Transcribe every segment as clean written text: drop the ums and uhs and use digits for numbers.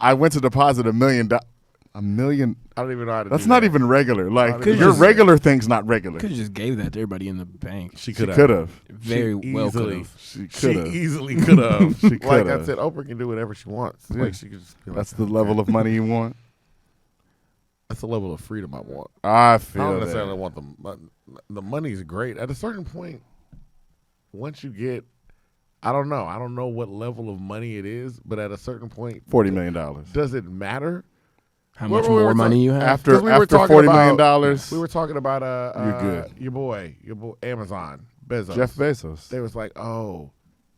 I went to deposit $1 million. $1 million. I don't even know how to. That's do not that. even regular. Like Could your just- regular thing's not regular. Could have just gave that to everybody in the bank. She She could could have. have. Very well could have. She She could have. easily could have. She Like I coulda. said, Oprah can do whatever she wants. Yeah. Like she could just be like, That's the level of money you want. That's the level of freedom I want. I I feel don't that. necessarily want the money's great. At a certain point, once you get, I don't know what level of money it is, but at a certain point, $40 million. does it matter? How What much were we more money you have? After 'Cause we were talking $40 million, We were talking about You're good. your boy, Amazon, Bezos. Jeff Bezos. They was like, oh,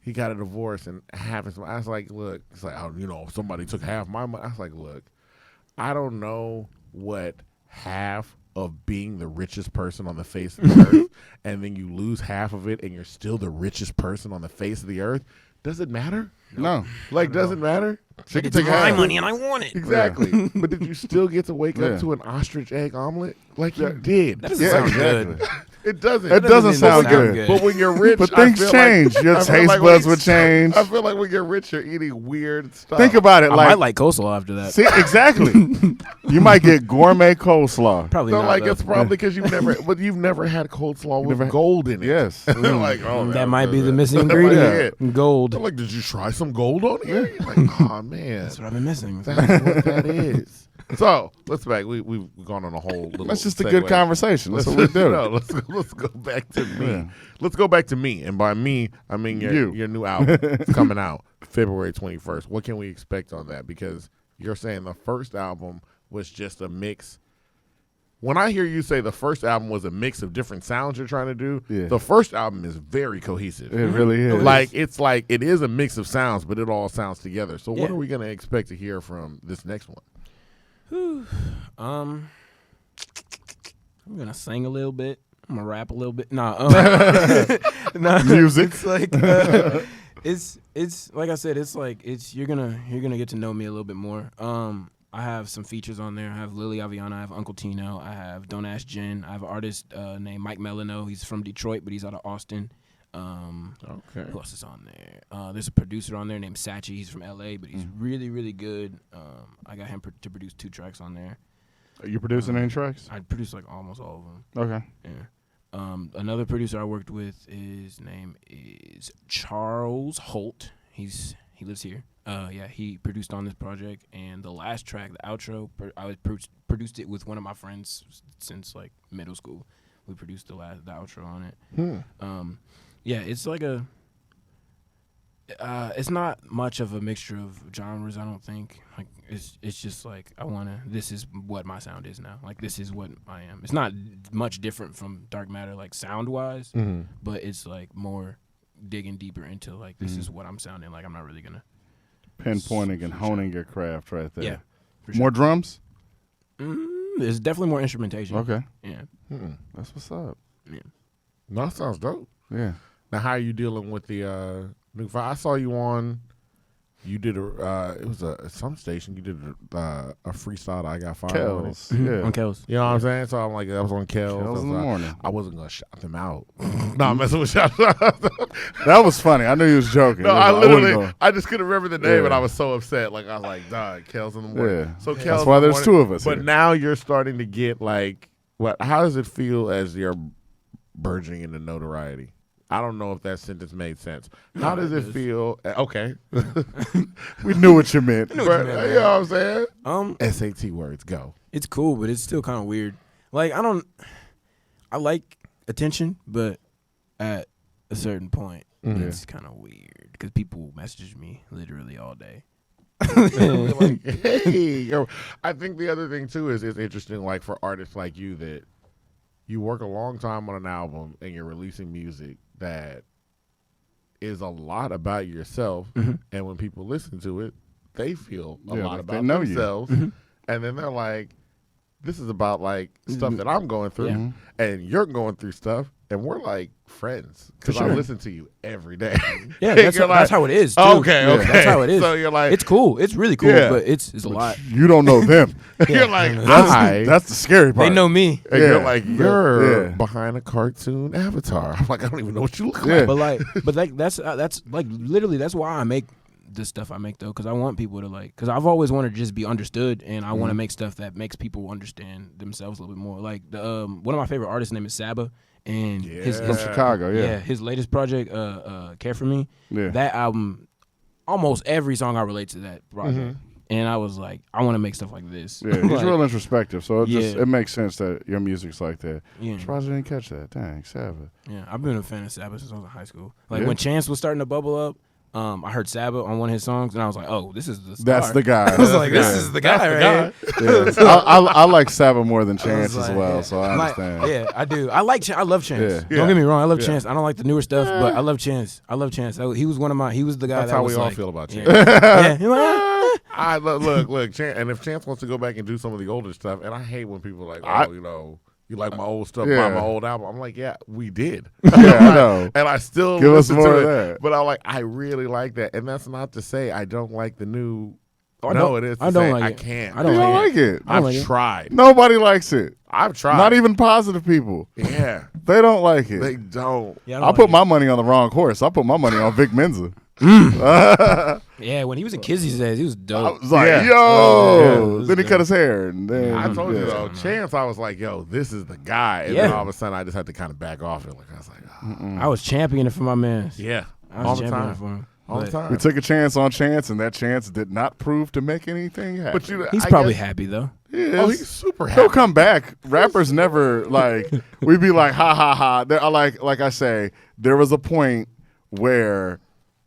he got a divorce and half his money. I was like, look, it's like, oh, somebody took half my money. I was like, look, I don't know what half of being the richest person on the face of the earth, and then you lose half of it and you're still the richest person on the face of the earth. Does it matter? No. Like, does it matter? She can It's take my half. money and I want it. Exactly. But did you still get to wake Yeah. up to an ostrich egg omelet? Like you did. That doesn't sound good. It doesn't. It doesn't sound sound good. good. But when you're rich, But I things feel change. Like, Your I feel taste like buds when- would change. I feel like when you're rich, you're eating weird stuff. Think about it. I might like coleslaw after that. See, exactly. You might get gourmet coleslaw. Probably So not. like though. it's probably because you've never had coleslaw with gold in it. Yes. They're like, oh, that might be the missing That might be ingredient. it. Gold. They're like, did you try some gold on here? You're like, oh man, That's what I've been missing. that's what that is. So let's back. We've gone on a whole little. That's just a segue. good conversation. That's what we do. No, let's go back to me. Yeah. Let's go back to me, and by me, I mean your new album is coming out February 21st. What can we expect on that? Because you're saying the first album was just a mix. When I hear you say the first album was a mix of different sounds you're trying to do, Yeah. the first album is very cohesive. It really is. Like it is a mix of sounds, but it all sounds together. So what Yeah. are we going to expect to hear from this next one? I'm gonna sing a little bit. I'm gonna rap a little bit. Nah, Music. It's like it's like I said. It's like you're gonna get to know me a little bit more. I have some features on there. I have Lily Aviana. I have Uncle Tino. I have Don't Ask Jen. I have an artist named Mike Melano. He's from Detroit, but he's out of Austin. Okay. Who else is on there? There's a producer on there named Sachi. He's from LA, but he's really, really good. I got him to produce 2 tracks on there. Are you producing any tracks? I produced like almost all of them. Okay. Yeah. Another producer I worked with, his name is Charles Holt. He lives here. He produced on this project, and the last track, the outro, I produced it with one of my friends since like middle school. We produced the outro on it. Yeah, it's like it's not much of a mixture of genres, I don't think. Like it's just like this is what my sound is now. Like this is what I am. It's not much different from Dark Matter like sound wise, but it's like more digging deeper into like this is what I'm sounding like. I'm not really gonna Pinpointing and honing your craft right there. Yeah. For sure. More drums? There's definitely more instrumentation. Okay. Yeah. That's what's up. Yeah. No, that sounds dope. Yeah. Now, how are you dealing with the new file? I saw you on. You did it was some station. You did a freestyle. I got fired on it. Kells. Yeah. On Kells. You know what I'm saying? So I'm like, that was on Kells. Kells in the morning. I wasn't gonna shout them out. No, I'm messing with shout. That was funny. I knew you was joking. No, It was I like, wouldn't literally, go- I just couldn't remember the name, Yeah. and I was so upset. Like I was like, "Dog, Kells in the morning." Yeah. So That's Kells why in the there's morning. 2 of us But here. now you're starting to get like, what? How does it feel as you're burgeoning into notoriety? I don't know if that sentence made sense. How does it feel? Okay, We knew what you meant. But, you know what I'm saying? Um, SAT words go. It's cool, but it's still kind of weird. Like I like attention, but at a certain point, it's kind of weird because people message me literally all day. Like, hey, yo. I think the other thing too is it's interesting, like for artists like you, that you work a long time on an album and you're releasing music that is a lot about yourself, and when people listen to it, they feel a Yeah, lot like they about know you. themselves, and then they're like, "This is about like stuff that I'm going through, Yeah. and you're going through stuff, and we're like friends because For I sure. listen to you every day." Yeah, And that's you're that's like, how it is. Too. Okay, Yeah, okay, that's how it is. So you're like, It's cool. It's really cool, Yeah. but it's a lot. You don't know them. you're like, That's the scary part. They know me, And Yeah. you're like, you're Yeah. behind a cartoon avatar. I'm like, I don't even know what you look Yeah. like. but like that's like literally that's why I make the stuff I make though, because I want people to like. Because I've always wanted to just be understood, and I want to make stuff that makes people understand themselves a little bit more. Like the one of my favorite artists' name is Saba, and from Chicago. Yeah, his latest project, Care for Me. Yeah. That album, almost every song I relate to that project. And I was like, I want to make stuff like this. Yeah, he's like, real introspective, so Yeah. it makes sense that your music's like that. Yeah. I'm surprised I didn't catch that. Dang, Saba. Yeah, I've been a fan of Saba since I was in high school. Like Yeah. when Chance was starting to bubble up, I heard Saba on one of his songs, and I was like, oh, this is the star. That's the guy. I was like, this is the guy right here. Yeah. I like Saba more than Chance like, as well, yeah. so I understand. Yeah, I do. I like. I love Chance. Yeah. Don't get me wrong. I love Chance. I don't like the newer stuff, but I love Chance. He was one of my. He was the guy. That's that how was we all like, feel about Chance. Yeah. You're like, I look, and if Chance wants to go back and do some of the older stuff, and I hate when people are like, oh, you like my old stuff, Yeah. my old album. I'm like, yeah, we did. Yeah, I know. And I still Give us listen more to of it. that. But I really like that. And that's not to say I don't like the new. I No, don't- it is. To I don't say like I it. can't. I don't You don't like it. I don't like I've it. tried. Nobody likes it. I've tried. Not even positive people. Yeah, They don't like it. they don't. Yeah, I don't put like my money on the wrong horse. I put my money on Vic Mensa. it. Yeah, when he was in Kizzy's days, he was I dope. was like, Yeah. yo. Yeah. Then he cut his hair. And then, I told you yeah. though, Chance. I was like, yo, this is the guy. And Yeah. then all of a sudden, I just had to kind of back off it. Like I was like, I was championing for my man. yeah, I was all the championing time, for him. all the But time. We took a chance on Chance, and that chance did not prove to make anything happen. But you, He's I probably guess- happy though. Oh, he's super happy. He'll come back. Rappers never we'd be like, ha ha ha. There, like I say, there was a point where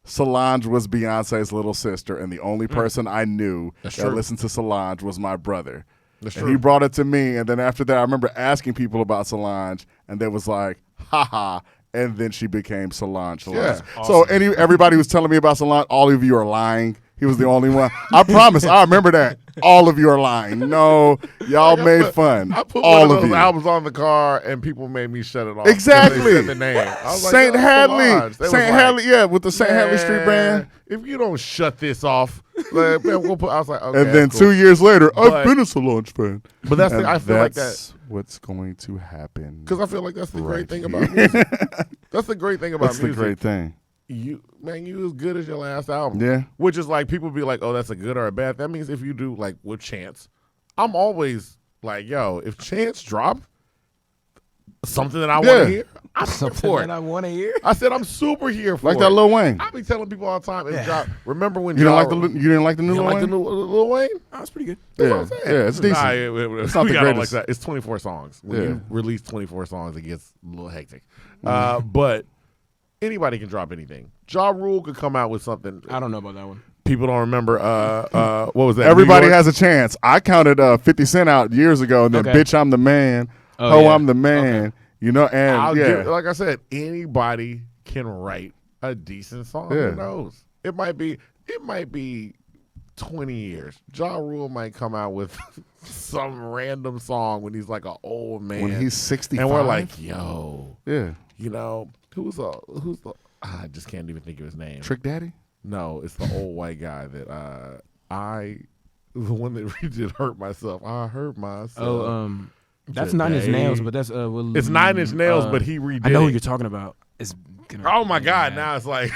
Solange was Beyonce's little sister, and the only person I knew That's that true. listened to Solange was my brother. That's And true. he brought it to me, and then after that, I remember asking people about Solange, and they was like, ha ha. And then she became Solange. Yeah. So everybody who's telling me about Solange, all of you are lying. He was the only one. I promise. I remember that. All of you are lying. No, y'all made fun. I put all one of those you. albums on the car, and people made me shut it off. Exactly. They said the name. I was like, St. yo, Hadley. Solange. They was St. like, Hadley, yeah, with the St. Hadley Street "Man, band. If you don't shut this off, like, man, we'll put. I was like, okay. And then that's cool. 2 years later, But- I've been a Solange fan. But that's And I feel like that that's what's going to happen. because I feel like that's the Right great thing here. about music. That's the great thing about That's the music. great thing. You as good as your last album. Yeah. Which is like people be like, oh, that's a good or a bad. That means if you do like with Chance, I'm always like, yo, if Chance drop something that I want Yeah. to hear, I'm here for it. I want to hear. I said I'm super here for Like it. that Lil Wayne. I be telling people all the time. If Ja, remember when You Ja, didn't like the new you Lil like Wayne? the new Lil Wayne? Oh, that's pretty good. That's Yeah. what I'm saying. Yeah, it's decent. Nah, It's not we the got all like greatest. that. It's 24 songs. When Yeah. you release 24 songs, it gets a little hectic. But anybody can drop anything. Ja Rule could come out with something. I don't know about that one. People don't remember. What was that? Everybody New York? has a chance. I counted 50 Cent out years ago, and then Okay. Bitch, I'm the Man. Oh, Ho, yeah. I'm the Man. Okay. You know, and I'll yeah. give, like I said, anybody can write a decent song. Yeah. Who knows? It might be 20 years. Ja Rule might come out with some random song when he's like an old man. When he's 65. and we're like, yo, yeah. you know, who's the I just can't even think of his name. Trick Daddy? No, it's the old white guy that the one that redid Hurt Myself. I hurt myself. Oh, that's Nine Inch Nails, but that's It's 9 Inch Nails, but he redid I know who it. you're talking about. It's gonna, Oh my God! Now it's like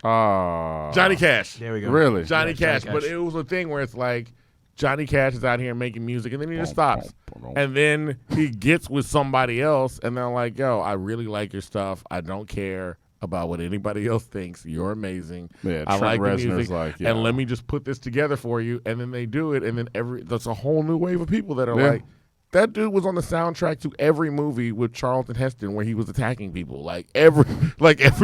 Johnny Cash. There we go. Really? Johnny Yeah, Cash. But it was a thing where it's like Johnny Cash is out here making music, and then he just stops, and then he gets with somebody else, and they're like, "Yo, I really like your stuff. I don't care about what anybody else thinks. You're amazing. Yeah, I Trent like the Reznor's music, like, yeah. and let me just put this together for you." And then they do it, and then that's a whole new wave of people that are Yeah. like. That dude was on the soundtrack to every movie with Charlton Heston where he was attacking people. Like every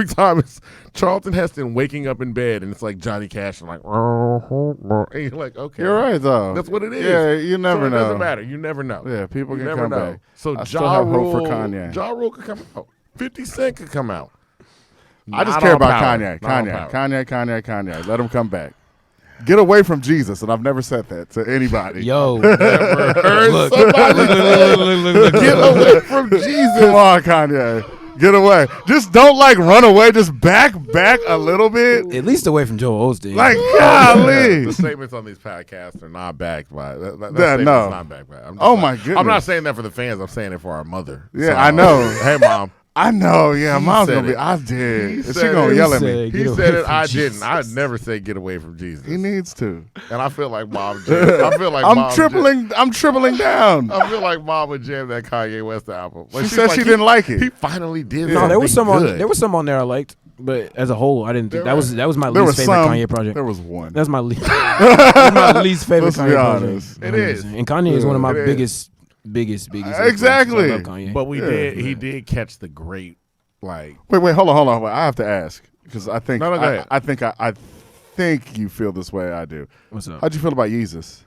time it's Charlton Heston waking up in bed and it's like Johnny Cash and like and you're like, okay. You're right, though. That's what it is. Yeah, you never so it know. doesn't matter. You never know. Yeah, people You can never come know. back. So I still have hope for Kanye. Ja Rule could come out. 50 Cent could come out. I just Not care all about power. Kanye. Not all Kanye. Let him come back. Get away from Jesus, and I've never said that to anybody. Yo, Heard look, somebody look. get away from Jesus. Come on, Kanye. Get away. Just don't run away. Just back a little bit. At least away from Joel Osteen. Like, The golly. statements on these podcasts are not backed by that. Yeah, Statement's no. not backed by. I'm just Oh, not- my goodness. I'm not saying that for the fans. I'm saying it for our mother. Yeah, I know. Hey, mom. I know. Yeah, He mom's said gonna be. it. I did. He And she said gonna it. yell at He me. said- He Get said away it. from I Jesus. didn't. I'd never say get away from Jesus. He needs to. And I feel like Mom jammed. I feel like I'm Mom tripling. I'm tripling down. I feel like Mom would jam that Kanye West album. Like, She she's said like, she didn't like it. He finally did. No, there was some something on good. there was some on there I liked, but as a whole, I didn't think There that was my There least was favorite some. Kanye project. There was one. That's my least. That's my least favorite Let's be Kanye honest. project. It is. And Kanye is one of my It is. biggest. Exactly. I love Kanye. But we Yeah. did. He did catch the great. Like Wait, hold on. I have to ask because I think No, go ahead. I think you feel this way. I do. What's up? How'd you feel about Yeezus?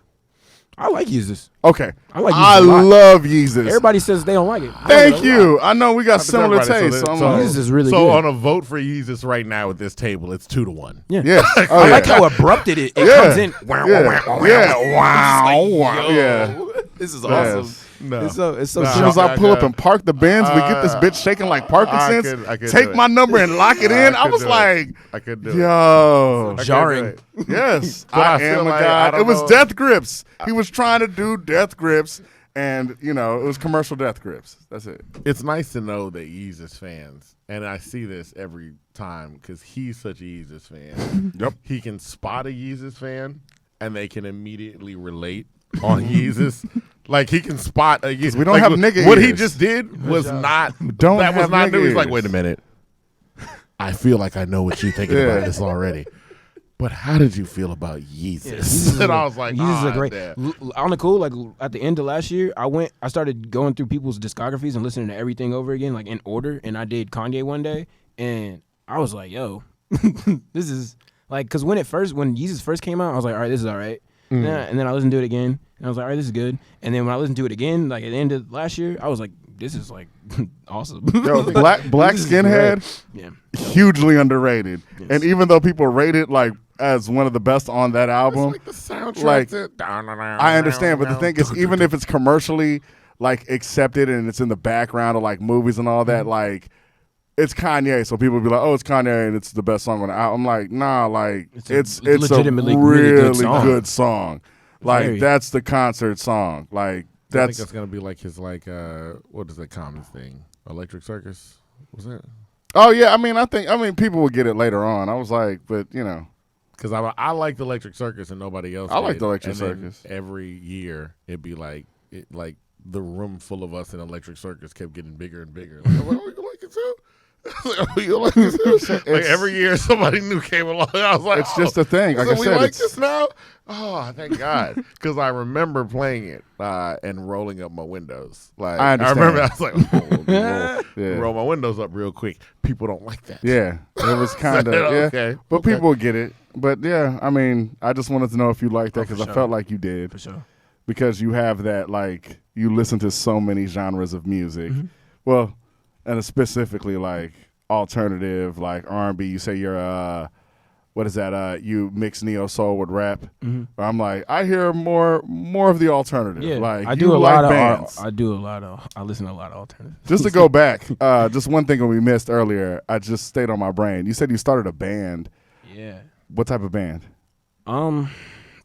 I like Yeezus. Okay, I like Yeezus I a lot. love Yeezus. Everybody says they don't like it. I like Thank it a you. I know we got similar everybody, tastes. So I'm so like, Yeezus is really so good. on a vote for Yeezus right now at this table, it's 2-1. Yeah. yes. Oh, I yeah. like how abrupted it Yeah. comes in. Wow, Yeah. wow, wow, Yeah. wow. Wow. It's like, yo, Yeah. This is Yes. awesome. No. It's so Nah. As soon as I pull up and park the Benz, we get this Uh, bitch shaking like Parkinson's. I could do Take it. my number and lock it in. I could was do it. like, I could do it. yo. I could jarring. do it. Yes, But I I feel am a like, I guy. don't It was know. death grips. He was trying to do death grips, and it was commercial death grips. That's it. It's nice to know that Yeezus fans, and I see this every time because he's such a Yeezus fan. Yep. He can spot a Yeezus fan, and they can immediately relate on Yeezus. Like he can spot a Yeezus. we don't like, have nigga What he ears. just did was not. Don't that was have not nigga new. He's like, ears. wait a minute. I feel like I know what you're thinking Yeah. about this already. But how did you feel about Yeezus? And I was like, Yeezus is a "Ah, great. damn." On the cool, like at the end of last year, I started going through people's discographies and listening to everything over again, like in order. And I did Kanye one day, and I was like, yo, this is like, because when Yeezus first came out, I was like, all right, this is all right. And then I listened to it again, and I was like, all right, this is good. And then when I listened to it again, like at the end of last year, I was like, this is like awesome. Yo, black This is skinhead, great. Yeah. hugely underrated. Yes. And even though people rate it like as one of the best on that album, It's like the soundtrack. like, to- I understand. But the thing is, even if it's commercially like accepted and it's in the background of like movies and all that, like it's Kanye, so people be like, "Oh, it's Kanye, and it's the best song on the album." I'm like, nah, like it's a legitimately really really good song. Like Very. that's the concert song. Like I think that's that's gonna be like his what is that common thing? Electric Circus? Was it? oh yeah. I mean people will get it later on. I was like, but Because I liked Electric Circus and nobody else. I liked did. Electric And then Circus. every year it'd be like the room full of us in Electric Circus kept getting bigger and bigger. Like, I'm like, oh, you like it too? Oh, you like it too? Like It's- every year somebody new came along. I was like, it's just a thing. Like so I we said, like it's, this now. Oh, thank God! Because I remember playing it and rolling up my windows. Like I understand. remember, I was like, yeah. roll my windows up real quick. People don't like that. Yeah, it was kind of Okay, but okay. people will get it. But yeah, I mean, I just wanted to know if you liked that for because I sure. felt like you did For sure. because you have that like you listen to so many genres of music. Mm-hmm. Well, and specifically like alternative, like R&B. You say you're what is that? You mix neo soul with rap. I'm like, I hear more of the alternative. Yeah, like I you do a like lot of. bands. I listen to a lot of alternatives. Just to go back, just one thing we missed earlier. I just stayed on my brain. You said you started a band. Yeah. What type of band?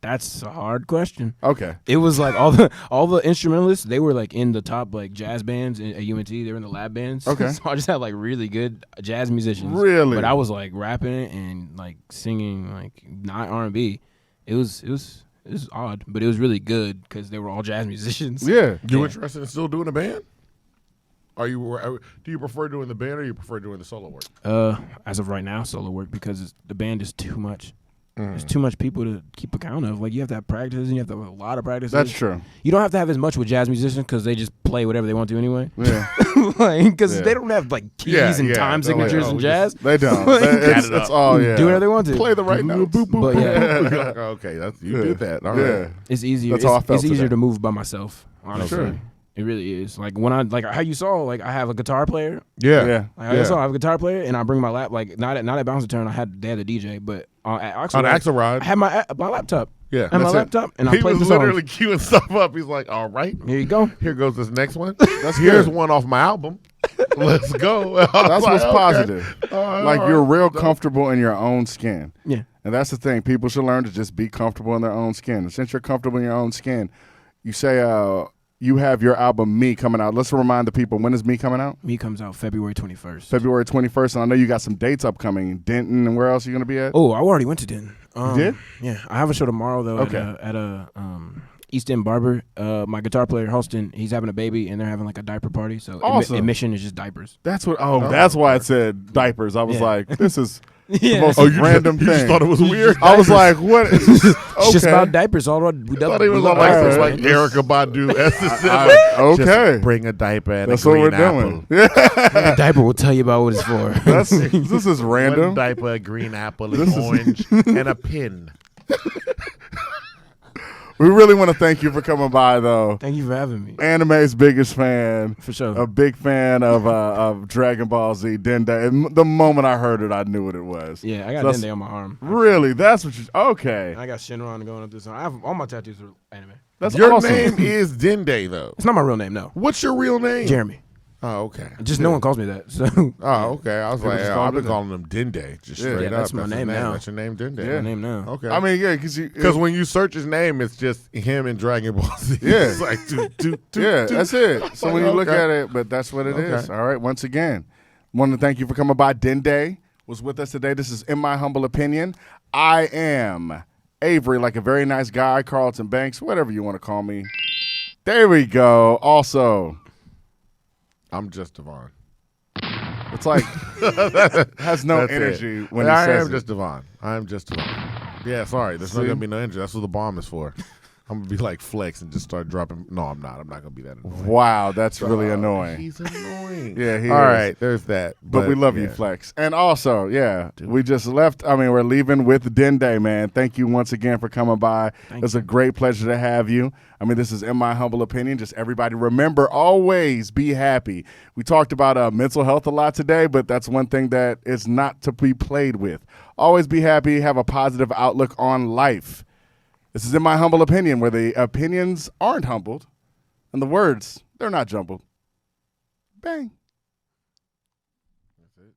That's a hard question. Okay. It was like all the instrumentalists, they were like in the top like jazz bands at UNT. They were in the lab bands. Okay. So I just had like really good jazz musicians. Really? But I was like rapping it and like singing like not R&B. It was odd, but it was really good because they were all jazz musicians. Yeah. You Yeah. interested in still doing a band? Do you prefer doing the band or you prefer doing the solo work? As of right now, solo work because the band is too much. There's too much people to keep account of. Like you have to have practice and you have to have a lot of practice. That's true. You don't have to have as much with jazz musicians because they just play whatever they want to anyway. Yeah. Because Yeah. they don't have like keys Yeah, and yeah. time They're like, signatures oh, and we jazz. They don't. Like, it's, it up. it's all yeah. Do whatever they want to. Play the right notes. But yeah, You're like, oh, okay, you Yeah. did that. All Yeah. right. it's easier. That's how I It's felt easier today. to move by myself. Honestly, Sure. it really is. Like when I how you saw, like I have a guitar player. Yeah. Yeah. Like I saw I have a guitar player, and I bring my lap. Like not at Bounce and Turn, they had the DJ, but at Axelrod, On Axelrod. I had my laptop. Yeah. I had my That's it. laptop, and I He played was the songs. literally queuing stuff up. He's like, all right, Here you go. here goes this next one. That's Here's good. one off my album. Let's go. I was That's like, what's okay. positive. All right, Like all you're right. real comfortable in your own skin. Yeah. And that's the thing. People should learn to just be comfortable in their own skin. And since you're comfortable in your own skin, you say you have your album Me coming out. Let's remind the people, when is Me coming out? Me comes out February 21st. February 21st, and I know you got some dates upcoming. Denton, and where else are you going to be at? Oh, I already went to Denton. You did? Yeah, I have a show tomorrow though. Okay. At a East End Barber. My guitar player Halston, he's having a baby, and they're having like a diaper party. So Awesome. admission is just diapers. That's what. That's why it said diapers. I was Yeah. like, this is the Yeah. most you random you thing. just thought it was weird. I was like, what? Is this? Okay. It's just about diapers. All we I thought he was on Alright. like Erica Badu. Okay. Just bring a diaper and That's a what green we're apple. doing. Yeah. The diaper will tell you about what it's for. This is One random. diaper, a green apple, This an is- orange, and a pin. We really want to thank you for coming by, though. Thank you for having me. Anime's biggest fan. For sure. A big fan of Dragon Ball Z, Dende. And the moment I heard it, I knew what it was. Yeah, I got That's- Dende on my arm. Really? That's what you... Okay. I got Shenron going up this. I have all my tattoos are anime. That's Your awesome. name is Dende, though. It's not my real name, no. What's your real name? Jeremy. Oh, okay. Just no one calls me that. So Oh, okay. I was People like, just yeah, call I've been Dende. calling him Dende, just Yeah. straight Yeah, up. that's my his name now. That's your name, Dende. Yeah. my name now. Okay. I mean, yeah, because when you search his name, it's just him and Dragon Ball Z. Yeah. It's like, yeah, that's it. So when you look Okay. at it, but that's what it is. Okay. All right, once again, want to thank you for coming by. Dende was with us today. This is In My Humble Opinion. I am Avery, like a very nice guy, Carlton Banks, whatever you want to call me. There we go. Also, I'm just Devon. it's like has no That's energy it. when he I says am just Devon. I am just Devon. Yeah, sorry. There's not See? going to be no energy. That's what the bomb is for. I'm going to be like Flex and just start dropping. No, I'm not. I'm not going to be that annoying. Wow, that's really Oh, annoying. He's annoying. Yeah, he All is. right, there's that. But we love you, yeah. Flex. And also, yeah, we just left. I mean, we're leaving with Dende, man. Thank you once again for coming by. It's a great pleasure to have you. I mean, this is In My Humble Opinion. Just everybody remember, always be happy. We talked about mental health a lot today, but that's one thing that is not to be played with. Always be happy, have a positive outlook on life. This is In My Humble Opinion, where the opinions aren't humbled and the words, they're not jumbled. Bang. That's it.